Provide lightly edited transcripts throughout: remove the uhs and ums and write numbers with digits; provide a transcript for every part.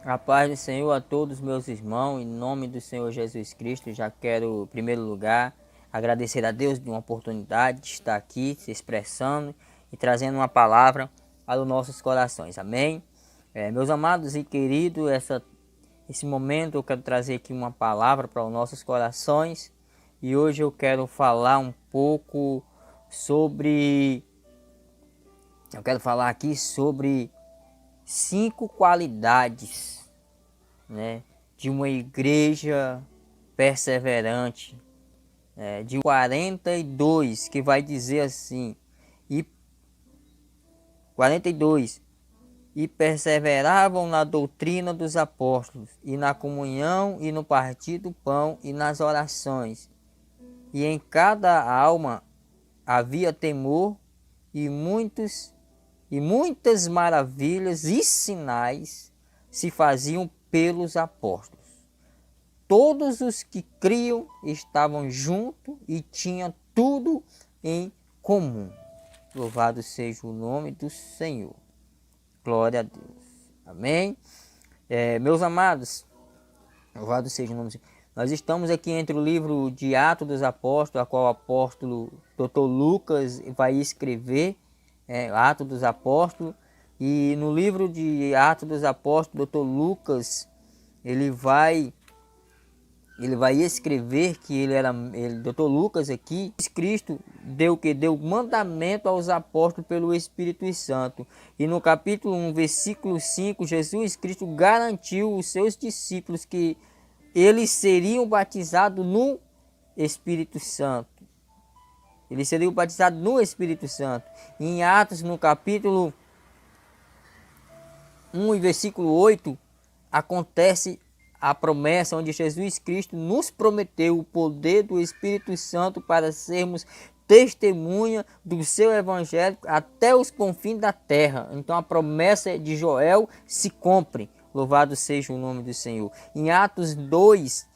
A paz do Senhor a todos meus irmãos, em nome do Senhor Jesus Cristo, já quero, em primeiro lugar, agradecer a Deus de uma oportunidade de estar aqui, se expressando e trazendo uma palavra para os nossos corações, amém? Meus amados e queridos, esse momento eu quero trazer aqui uma palavra para os nossos corações e hoje eu quero falar um pouco sobre, eu quero falar aqui sobre 5 qualidades, né, de uma igreja perseverante, de 42, que vai dizer assim, e 42, e perseveravam na doutrina dos apóstolos, e na comunhão, e no partir do pão, e nas orações. E em cada alma havia temor, e muitas maravilhas e sinais se faziam pelos apóstolos. Todos os que criam estavam juntos e tinham tudo em comum. Louvado seja o nome do Senhor. Glória a Deus. Amém? Meus amados, louvado seja o nome do Senhor. Nós estamos aqui entre o livro de Atos dos Apóstolos, a qual o apóstolo Dr. Lucas vai escrever, Atos dos Apóstolos. E no livro de Atos dos Apóstolos, Dr. Lucas, ele vai escrever que Dr. Lucas aqui, Cristo deu mandamento aos apóstolos pelo Espírito Santo. E no capítulo 1, versículo 5, Jesus Cristo garantiu aos seus discípulos que eles seriam batizados no Espírito Santo. Eles seriam batizados no Espírito Santo. Em Atos, no capítulo 1 e versículo 8, acontece a promessa onde Jesus Cristo nos prometeu o poder do Espírito Santo para sermos testemunha do seu evangelho até os confins da terra. Então a promessa de Joel se cumpre. Louvado seja o nome do Senhor. Em Atos 2,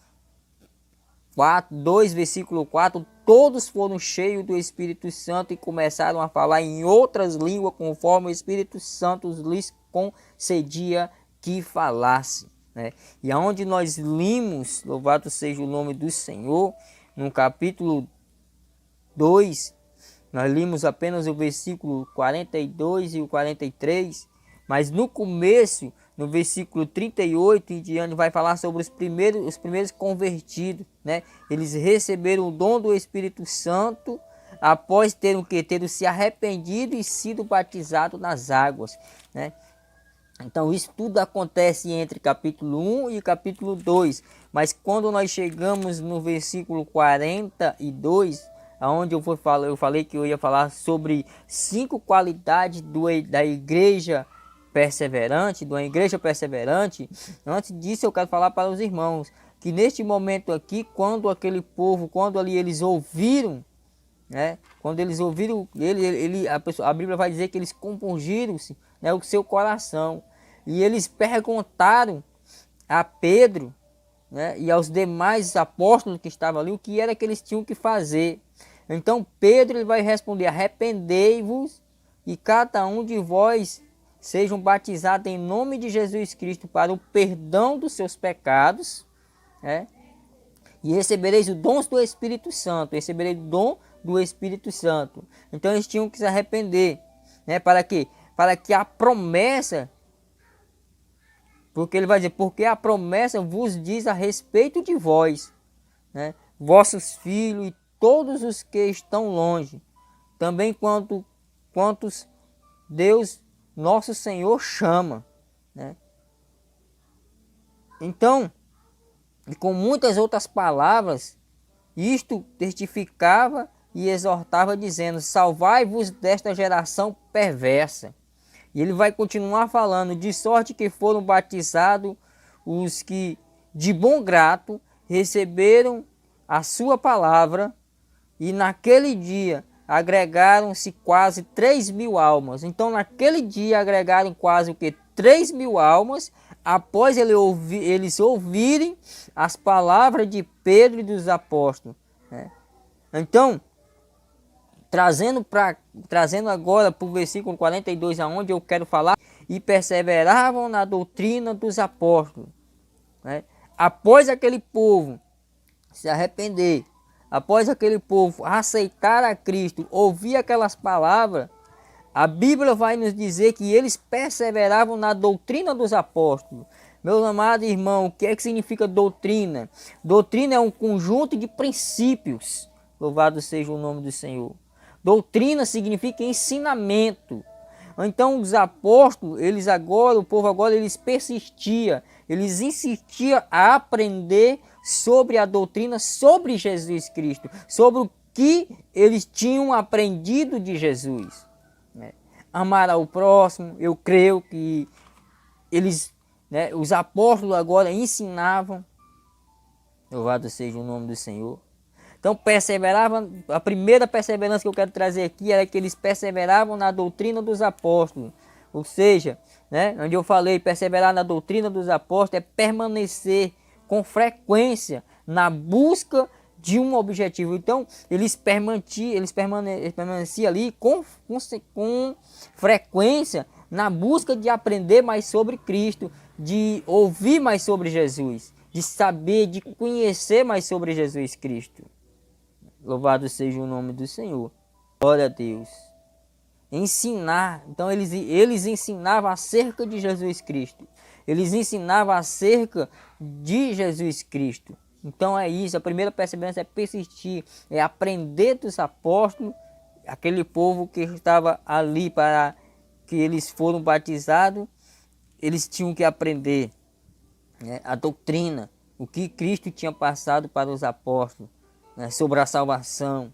versículo 4, todos foram cheios do Espírito Santo e começaram a falar em outras línguas conforme o Espírito Santo lhes concedia que falasse. E aonde nós limos, louvado seja o nome do Senhor, no capítulo 2, nós limos apenas o versículo 42 e o 43, mas no começo, no versículo 38 em diante, vai falar sobre os primeiros convertidos, Eles receberam o dom do Espírito Santo após terem se arrependido e sido batizados nas águas, Então isso tudo acontece entre capítulo 1 e capítulo 2. Mas quando nós chegamos no versículo 42, onde eu falei que eu ia falar sobre 5 qualidades da igreja perseverante, de uma igreja perseverante. Antes disso eu quero falar para os irmãos que neste momento aqui, quando aquele povo, quando ali eles ouviram, quando eles ouviram a Bíblia vai dizer que eles compungiram-se, o seu coração, e eles perguntaram a Pedro, e aos demais apóstolos que estavam ali o que era que eles tinham que fazer. Então Pedro ele vai responder: arrependei-vos e cada um de vós sejam batizados em nome de Jesus Cristo para o perdão dos seus pecados, e recebereis o dom do Espírito Santo. Recebereis o dom do Espírito Santo. Então eles tinham que se arrepender, para quê? Para que a promessa, porque ele vai dizer, porque a promessa vos diz a respeito de vós, vossos filhos e todos os que estão longe, também quantos Deus nosso Senhor chama, Então, e com muitas outras palavras, isto testificava e exortava, dizendo: salvai-vos desta geração perversa. E ele vai continuar falando: de sorte que foram batizados os que de bom grado receberam a sua palavra, e naquele dia agregaram-se quase 3.000 almas. Então naquele dia agregaram quase 3.000 almas, após eles ouvirem as palavras de Pedro e dos apóstolos. Então, trazendo agora para o versículo 42, aonde eu quero falar, e perseveravam na doutrina dos apóstolos. Né? Após aquele povo se arrepender, após aquele povo aceitar a Cristo, ouvir aquelas palavras, a Bíblia vai nos dizer que eles perseveravam na doutrina dos apóstolos. Meu amado irmão, o que é que significa doutrina? Doutrina é um conjunto de princípios. Louvado seja o nome do Senhor. Doutrina significa ensinamento. Então os apóstolos, o povo agora, eles persistiam, eles insistiam a aprender sobre a doutrina, sobre Jesus Cristo, sobre o que eles tinham aprendido de Jesus. Amar ao próximo, eu creio que eles, os apóstolos agora ensinavam, louvado seja o nome do Senhor. Então perseveravam, a primeira perseverança que eu quero trazer aqui era que eles perseveravam na doutrina dos apóstolos. Ou seja, onde eu falei, perseverar na doutrina dos apóstolos é permanecer com frequência na busca de um objetivo. Então eles permaneciam ali com frequência na busca de aprender mais sobre Cristo, de ouvir mais sobre Jesus, de saber, de conhecer mais sobre Jesus Cristo. Louvado seja o nome do Senhor. Glória a Deus. Ensinar. Então eles ensinavam acerca de Jesus Cristo. Eles ensinavam acerca de Jesus Cristo. Então é isso. A primeira perseverança é persistir. É aprender dos apóstolos. Aquele povo que estava ali para que eles foram batizados. Eles tinham que aprender a doutrina. O que Cristo tinha passado para os apóstolos. Sobre a salvação.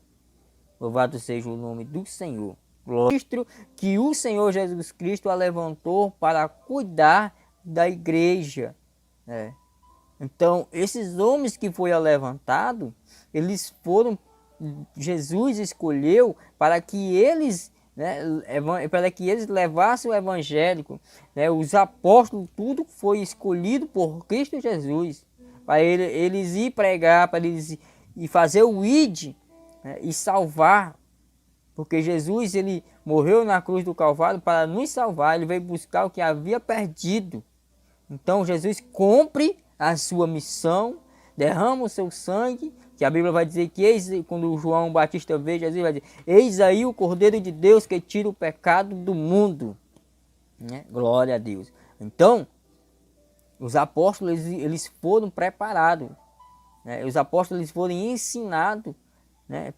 Louvado seja o nome do Senhor. Cristo, que o Senhor Jesus Cristo a levantou para cuidar da igreja. Então, esses homens que foi levantado, Jesus escolheu para que eles, para que eles levassem o evangélico. Os apóstolos, tudo foi escolhido por Cristo Jesus. Para eles ir pregar, para eles e fazer o id, e salvar, porque Jesus ele morreu na cruz do Calvário para nos salvar. Ele veio buscar o que havia perdido. Então Jesus cumpre a sua missão, derrama o seu sangue, que a Bíblia vai dizer que quando João Batista vê Jesus, vai dizer: eis aí o Cordeiro de Deus que tira o pecado do mundo. Glória a Deus. Então os apóstolos eles foram preparados. Os apóstolos eles foram ensinados.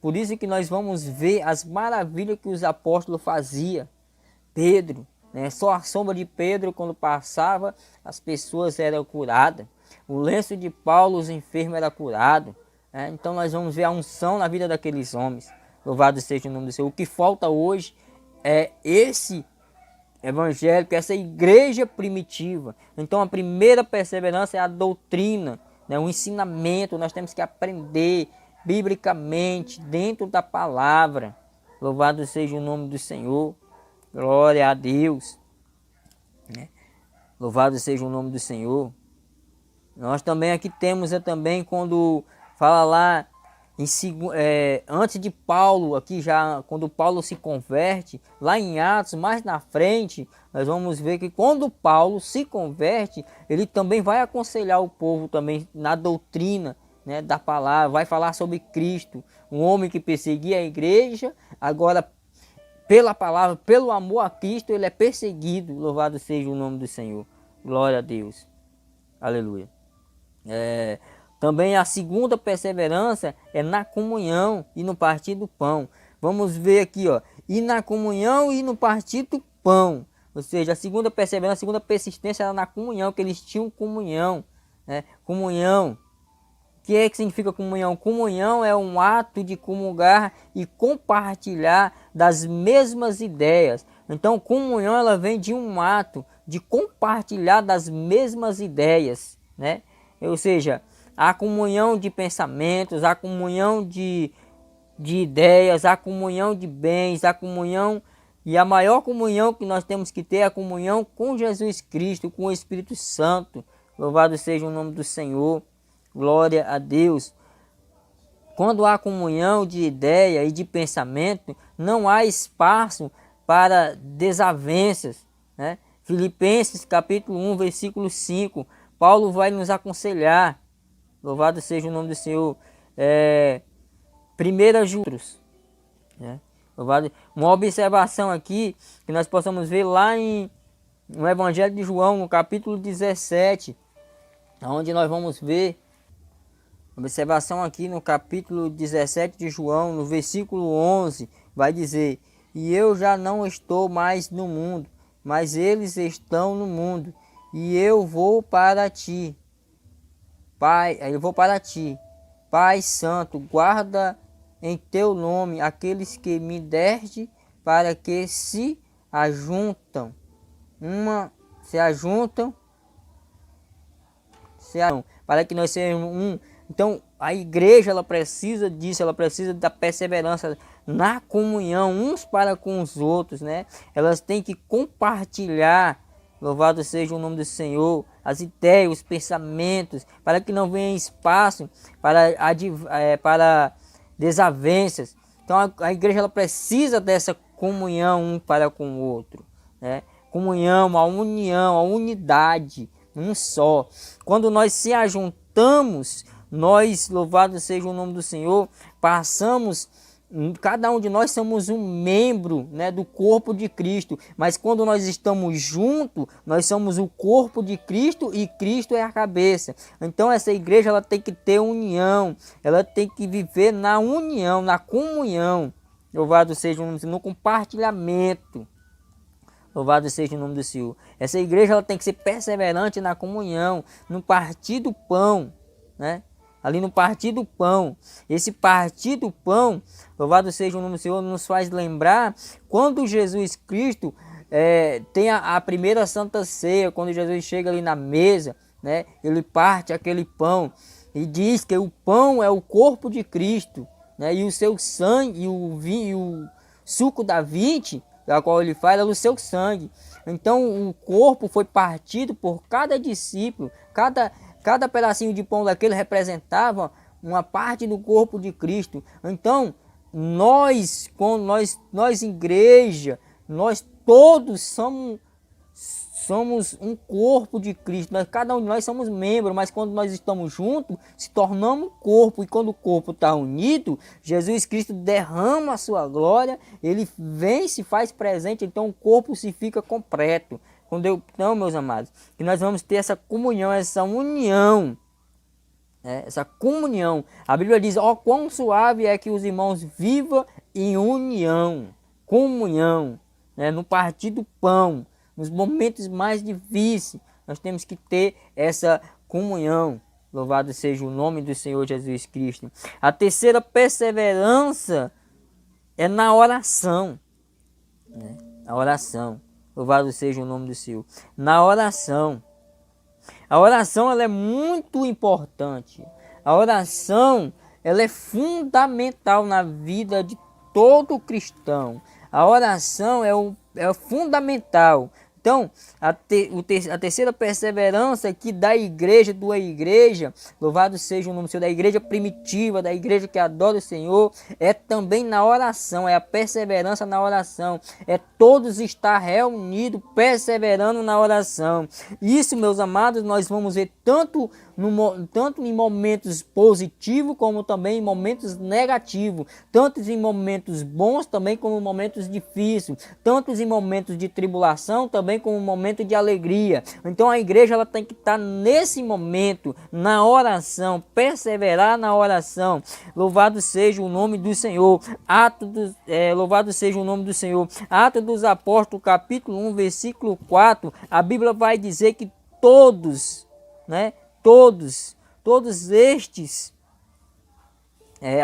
Por isso que nós vamos ver as maravilhas que os apóstolos faziam. Pedro, só a sombra de Pedro quando passava, as pessoas eram curadas. O lenço de Paulo, os enfermos eram curados. Então nós vamos ver a unção na vida daqueles homens. Louvado seja o nome do Senhor. O que falta hoje é esse evangélico, essa igreja primitiva. Então a primeira perseverança é a doutrina. O ensinamento, nós temos que aprender biblicamente, dentro da palavra. Louvado seja o nome do Senhor. Glória a Deus. Louvado seja o nome do Senhor. Nós também aqui temos também quando fala lá, antes de Paulo, aqui já quando Paulo se converte, lá em Atos, mais na frente, nós vamos ver que quando Paulo se converte, ele também vai aconselhar o povo também na doutrina, da palavra, vai falar sobre Cristo, um homem que perseguia a igreja, agora pela palavra, pelo amor a Cristo, ele é perseguido. Louvado seja o nome do Senhor. Glória a Deus. Aleluia. Também a segunda perseverança é na comunhão e no partir do pão. Vamos ver aqui, e na comunhão e no partir do pão. Ou seja, a segunda perseverança, a segunda persistência era na comunhão, que eles tinham comunhão. Comunhão. O que é que significa comunhão? Comunhão é um ato de comungar e compartilhar das mesmas ideias. Então, comunhão ela vem de um ato de compartilhar das mesmas ideias, Ou seja, a comunhão de pensamentos, a comunhão de ideias, a comunhão de bens, a comunhão, e a maior comunhão que nós temos que ter é a comunhão com Jesus Cristo, com o Espírito Santo. Louvado seja o nome do Senhor. Glória a Deus. Quando há comunhão de ideia e de pensamento, não há espaço para desavenças, Filipenses capítulo 1, versículo 5, Paulo vai nos aconselhar. Louvado seja o nome do Senhor. 1 Judas, né? Uma observação aqui que nós possamos ver lá no Evangelho de João, no capítulo 17, onde nós vamos ver, observação aqui no capítulo 17 de João, no versículo 11, vai dizer: e eu já não estou mais no mundo, mas eles estão no mundo, e eu vou para ti. Pai, eu vou para ti. Pai Santo, guarda em teu nome aqueles que me deste, para que se ajuntam, para que nós sejamos um. Então, a igreja, ela precisa disso, ela precisa da perseverança na comunhão uns para com os outros, né? Elas têm que compartilhar, louvado seja o nome do Senhor, as ideias, os pensamentos, para que não venha espaço para desavenças. Então a igreja, ela precisa dessa comunhão um para com o outro, né? Comunhão, a união, a unidade, um só. Quando nós se ajuntamos, nós, louvado seja o nome do Senhor, cada um de nós somos um membro, né, do corpo de Cristo, mas quando nós estamos juntos, nós somos o corpo de Cristo e Cristo é a cabeça. Então essa igreja, ela tem que ter união, ela tem que viver na união, na comunhão, louvado seja o nome do Senhor, no compartilhamento. Louvado seja o nome do Senhor. Essa igreja, ela tem que ser perseverante na comunhão, no partir do pão, né? Ali no partir do pão. Esse partir do pão, louvado seja o nome do Senhor, nos faz lembrar quando Jesus Cristo tem a primeira Santa Ceia, quando Jesus chega ali na mesa, né? Ele parte aquele pão e diz que o pão é o corpo de Cristo, né? E o seu sangue, e o suco da vinte, da qual ele faz, é o seu sangue. Então o corpo foi partido por cada discípulo, cada pedacinho de pão daquele representava uma parte do corpo de Cristo. Então nós igreja, nós todos somos um corpo de Cristo. Cada um de nós somos membros, mas quando nós estamos juntos, se tornamos um corpo. E quando o corpo está unido, Jesus Cristo derrama a sua glória, ele vem, se faz presente, então o corpo se fica completo. Então, meus amados, que nós vamos ter essa comunhão, essa união, né? Essa comunhão. A Bíblia diz: ó, quão suave é que os irmãos vivam em união, comunhão, né? No partir do pão, nos momentos mais difíceis, nós temos que ter essa comunhão. Louvado seja o nome do Senhor Jesus Cristo. A terceira perseverança é na oração, né? A oração. Louvado seja o nome do Senhor. Na oração. A oração, ela é muito importante. A oração, ela é fundamental na vida de todo cristão. A oração é fundamental. Então, a terceira perseverança aqui da igreja, louvado seja o nome do Senhor, da igreja primitiva, da igreja que adora o Senhor, é também na oração, é a perseverança na oração, é todos estar reunidos, perseverando na oração. Isso, meus amados, nós vamos ver tanto em momentos positivos, como também em momentos negativos, tanto em momentos bons, também como em momentos difíceis, tanto em momentos de tribulação, também como um momento de alegria. Então a igreja, ela tem que estar nesse momento, na oração, perseverar na oração. Louvado seja o nome do Senhor. Louvado seja o nome do Senhor. Atos dos Apóstolos, capítulo 1, versículo 4, a Bíblia vai dizer que todos, né? Todos estes,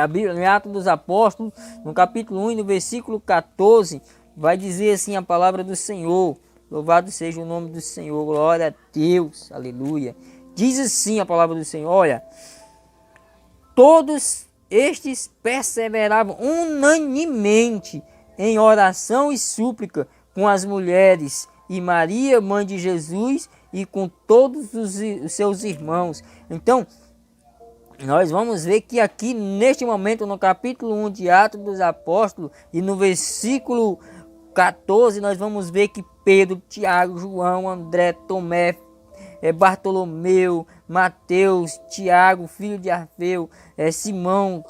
a Bíblia, em Atos dos Apóstolos, no capítulo 1 e no versículo 14, vai dizer assim a palavra do Senhor. Louvado seja o nome do Senhor, glória a Deus, aleluia. Diz assim a palavra do Senhor: olha, todos estes perseveravam unanimemente em oração e súplica com as mulheres e Maria, mãe de Jesus, e com todos os seus irmãos. Então, nós vamos ver que aqui neste momento, no capítulo 1 de Atos dos Apóstolos, e no versículo 14 nós vamos ver que Pedro, Tiago, João, André, Tomé, Bartolomeu, Mateus, Tiago, filho de Alfeu, Simão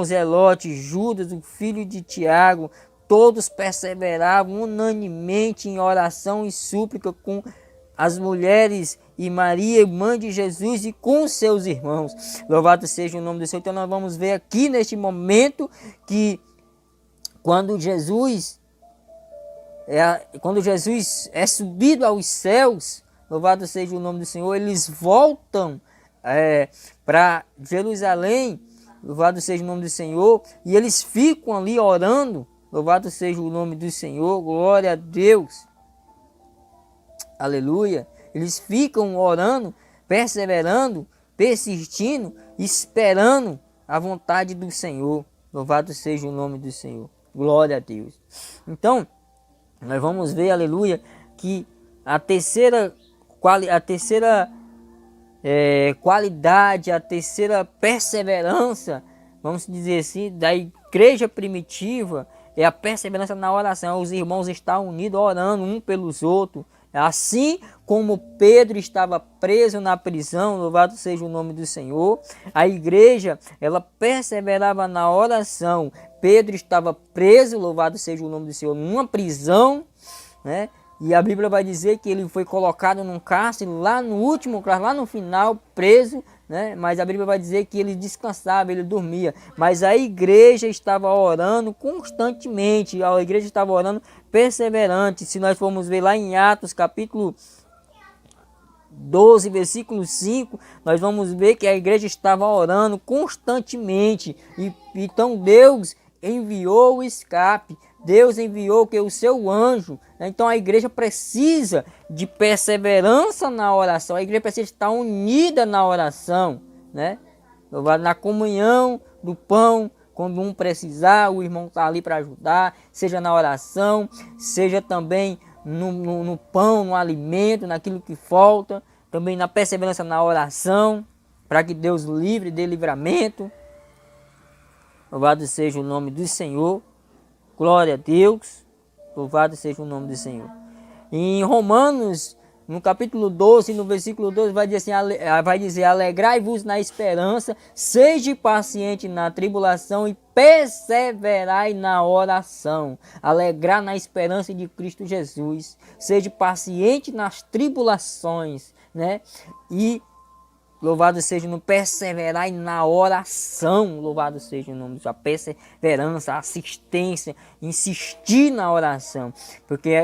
Zelote, Judas, o filho de Tiago, todos perseveravam unanimemente em oração e súplica com as mulheres e Maria, mãe de Jesus, e com seus irmãos. Louvado seja o nome do Senhor. Então nós vamos ver aqui neste momento que quando Jesus é subido aos céus, louvado seja o nome do Senhor, eles voltam para Jerusalém, louvado seja o nome do Senhor, e eles ficam ali orando, louvado seja o nome do Senhor, glória a Deus, aleluia. Eles ficam orando, perseverando, persistindo, esperando a vontade do Senhor, louvado seja o nome do Senhor, glória a Deus. Então, nós vamos ver, aleluia, que a terceira qualidade, a terceira perseverança, vamos dizer assim, da igreja primitiva é a perseverança na oração. Os irmãos estão unidos orando um pelos outros, assim como Pedro estava preso na prisão, louvado seja o nome do Senhor. A igreja, ela perseverava na oração. Pedro estava preso, louvado seja o nome do Senhor, numa prisão, né? E a Bíblia vai dizer que ele foi colocado num cárcere lá no último, lá no final, preso, né? Mas a Bíblia vai dizer que ele descansava, ele dormia. Mas a igreja estava orando constantemente, a igreja estava orando perseverante. Se nós formos ver lá em Atos capítulo 12, versículo 5, nós vamos ver que a igreja estava orando constantemente. E então Deus enviou o escape. Deus enviou que o seu anjo, né? Então a igreja precisa de perseverança na oração. A igreja precisa estar unida na oração, né? Na comunhão do pão, quando um precisar, o irmão está ali para ajudar, seja na oração, seja também no pão, no alimento, naquilo que falta, também na perseverança na oração, para que Deus livre, dê livramento. Louvado seja o nome do Senhor. Glória a Deus, louvado seja o nome do Senhor. Em Romanos, no capítulo 12, no versículo 12, vai dizer, alegrai-vos na esperança, seja paciente na tribulação e perseverai na oração. Alegrar na esperança de Cristo Jesus, seja paciente nas tribulações, né? E louvado seja no perseverar na oração, louvado seja o nome da perseverança, assistência, insistir na oração, porque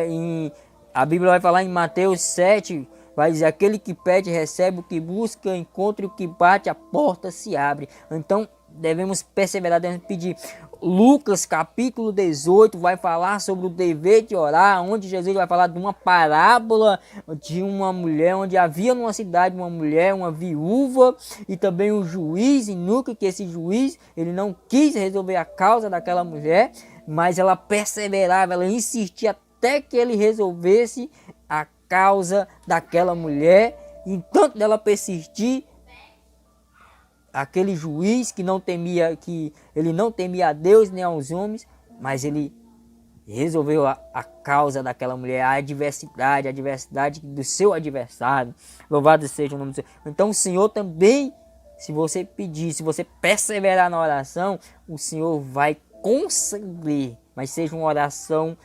a Bíblia vai falar em Mateus 7, vai dizer, aquele que pede recebe, o que busca encontra, e o que bate a porta se abre. Então devemos perseverar, devemos pedir. Lucas capítulo 18 vai falar sobre o dever de orar, onde Jesus vai falar de uma parábola de uma mulher, onde havia numa cidade uma mulher, uma viúva, e também um juiz inútil, que esse juiz ele não quis resolver a causa daquela mulher, mas ela perseverava, ela insistia até que ele resolvesse a causa daquela mulher. E tanto dela persistir, aquele juiz que ele não temia a Deus nem aos homens, mas ele resolveu a causa daquela mulher, a adversidade do seu adversário. Louvado seja o nome do Senhor. Então o Senhor também, se você pedir, se você perseverar na oração, o Senhor vai conceder, mas seja uma oração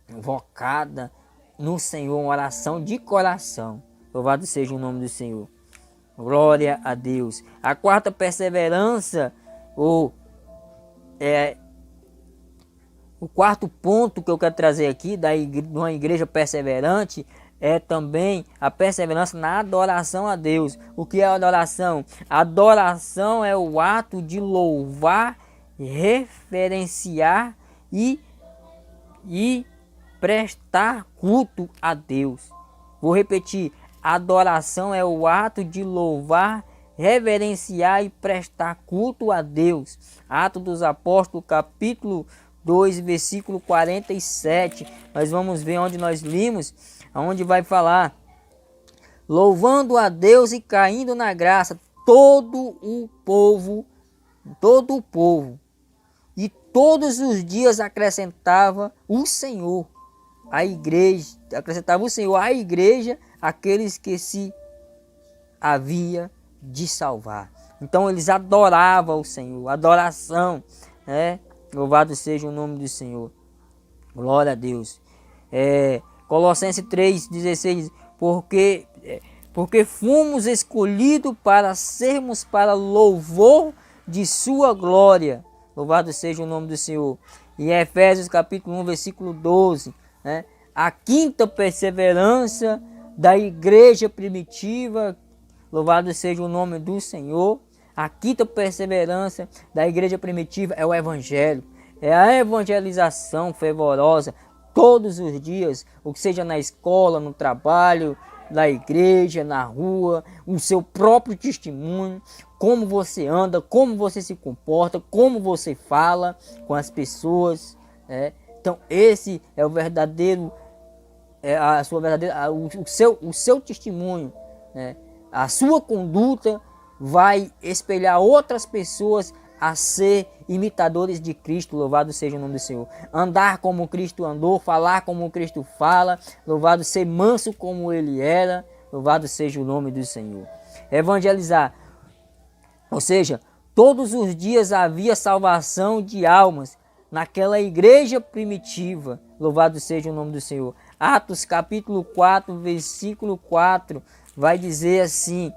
invocada no Senhor, uma oração de coração. Louvado seja o nome do Senhor. Glória a Deus. A quarta perseverança, o quarto ponto que eu quero trazer aqui de uma igreja perseverante é também a perseverança na adoração a Deus. O que é a adoração? A adoração é o ato de louvar, referenciar e prestar culto a Deus. Vou repetir. Adoração é o ato de louvar, reverenciar e prestar culto a Deus. Atos dos Apóstolos, capítulo 2, versículo 47. Nós vamos ver onde nós limos, onde vai falar: louvando a Deus e caindo na graça todo o povo, e todos os dias acrescentava o Senhor à igreja aqueles que se havia de salvar. Então eles adoravam o Senhor, adoração, né? Louvado seja o nome do Senhor. Glória a Deus. Colossenses 3,16, porque fomos escolhidos para sermos para louvor de sua glória. Louvado seja o nome do Senhor. E Efésios capítulo 1, versículo 12, né? A quinta perseverança da igreja primitiva. Louvado seja o nome do Senhor. A quinta perseverança da igreja primitiva é o evangelho. É a evangelização fervorosa todos os dias, ou seja na escola, no trabalho, na igreja, na rua, o seu próprio testemunho, como você anda, como você se comporta, como você fala com as pessoas. Então esse é o verdadeiro, o seu testemunho, né? A sua conduta vai espelhar outras pessoas a ser imitadores de Cristo. Louvado seja o nome do Senhor. Andar como Cristo andou, falar como Cristo fala, louvado, ser manso como ele era, louvado seja o nome do Senhor. Evangelizar, ou seja, todos os dias havia salvação de almas naquela igreja primitiva. Louvado seja o nome do Senhor. Atos capítulo 4, versículo 4, vai dizer assim: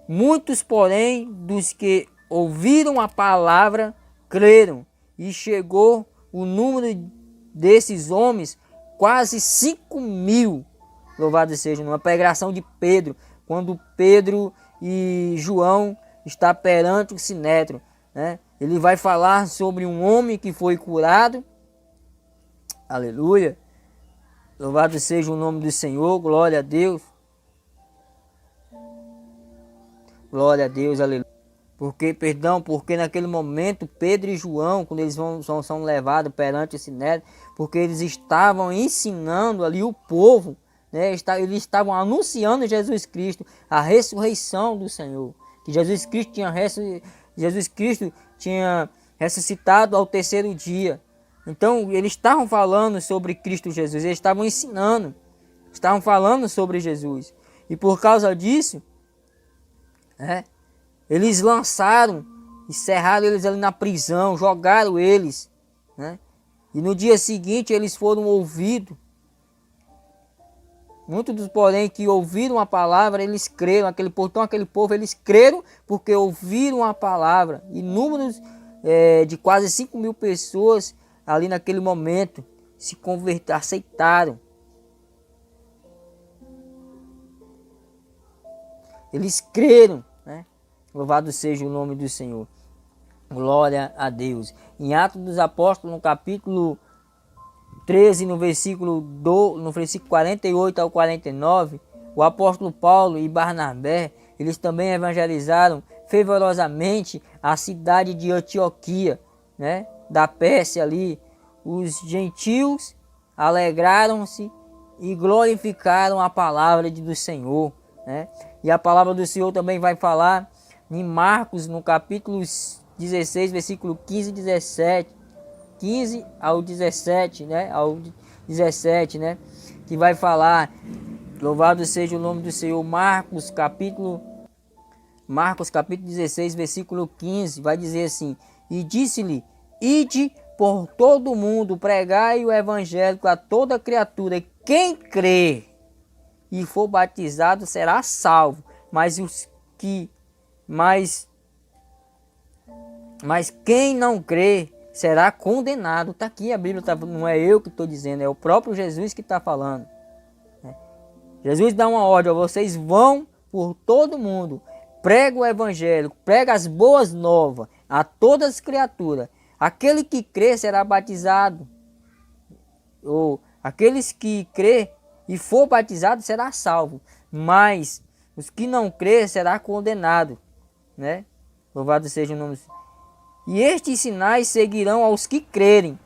muitos, porém, dos que ouviram a palavra, creram, e chegou o número desses homens, quase 5.000. Louvado seja, numa pregação de Pedro, quando Pedro e João está perante o sinédrio, né? Ele vai falar sobre um homem que foi curado. Aleluia. Louvado seja o nome do Senhor, glória a Deus. Glória a Deus, aleluia. Porque naquele momento Pedro e João, quando eles são levados perante esse sinédrio, porque eles estavam ensinando ali o povo, né? Eles estavam anunciando Jesus Cristo, a ressurreição do Senhor, que Jesus Cristo tinha ressuscitado ao terceiro dia. Então eles estavam falando sobre Cristo Jesus, eles estavam ensinando, estavam falando sobre Jesus, e por causa disso, eles lançaram, encerraram eles ali na prisão, jogaram eles, né? E no dia seguinte eles foram ouvidos. Muitos dos, porém, que ouviram a palavra, eles creram. Aquele povo, eles creram porque ouviram a palavra. E números de quase 5.000 pessoas ali naquele momento se converteram, aceitaram. Eles creram, né? Louvado seja o nome do Senhor. Glória a Deus. Em Atos dos Apóstolos, no capítulo 13, no versículo 48 ao 49, o apóstolo Paulo e Barnabé, eles também evangelizaram fervorosamente a cidade de Antioquia, né? Da Pérsia ali. Os gentios alegraram-se e glorificaram a palavra do Senhor, né? E a palavra do Senhor também vai falar em Marcos, no capítulo 16, versículo 15 e 17. 15 ao 17, né? Ao 17, né? Que vai falar, louvado seja o nome do Senhor. Marcos capítulo 16, versículo 15, vai dizer assim: e disse-lhe: ide por todo o mundo, pregai o evangelho a toda criatura. Quem crê e for batizado será salvo, mas quem não crê será condenado. Está aqui a Bíblia, não é eu que estou dizendo, é o próprio Jesus que está falando. Jesus dá uma ordem: vocês vão por todo mundo, prega o evangelho, prega as boas novas a todas as criaturas. Aquele que crê será batizado, ou aqueles que crê e for batizado será salvo, mas os que não crê será condenado, né? Louvado seja o nome do Senhor. E estes sinais seguirão aos que crerem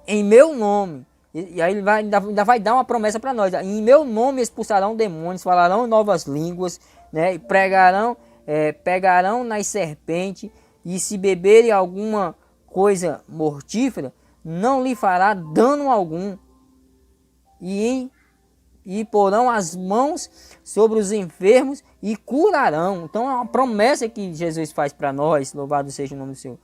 em meu nome. E aí ele ainda vai dar uma promessa para nós: em meu nome expulsarão demônios, falarão novas línguas, né? E pegarão nas serpentes, e se beberem alguma coisa mortífera, não lhe fará dano algum, e porão as mãos sobre os enfermos e curarão. Então é uma promessa que Jesus faz para nós, louvado seja o nome do Senhor.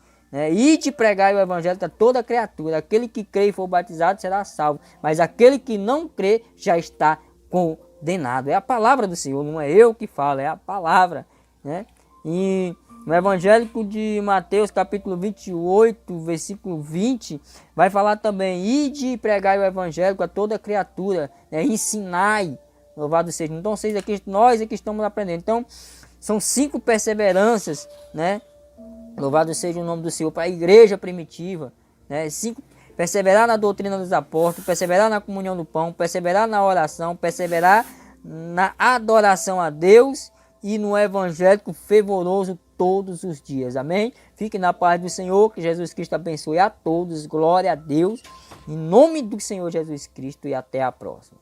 E de pregar o evangelho a toda criatura. Aquele que crê e for batizado será salvo, mas aquele que não crê já está condenado. É a palavra do Senhor, não é eu que falo, é a palavra, né? E no Evangelho de Mateus, capítulo 28, versículo 20, vai falar também: ide pregai o evangelho a toda criatura, ensinai, louvado seja. Então, nós aqui estamos aprendendo. Então, são 5 perseveranças, né? Louvado seja o nome do Senhor, para a igreja primitiva, né? 5: perseverar na doutrina dos apóstolos, perseverar na comunhão do pão, perseverar na oração, perseverar na adoração a Deus e no evangélico fervoroso todos os dias. Amém? Fique na paz do Senhor, que Jesus Cristo abençoe a todos. Glória a Deus, em nome do Senhor Jesus Cristo, e até a próxima.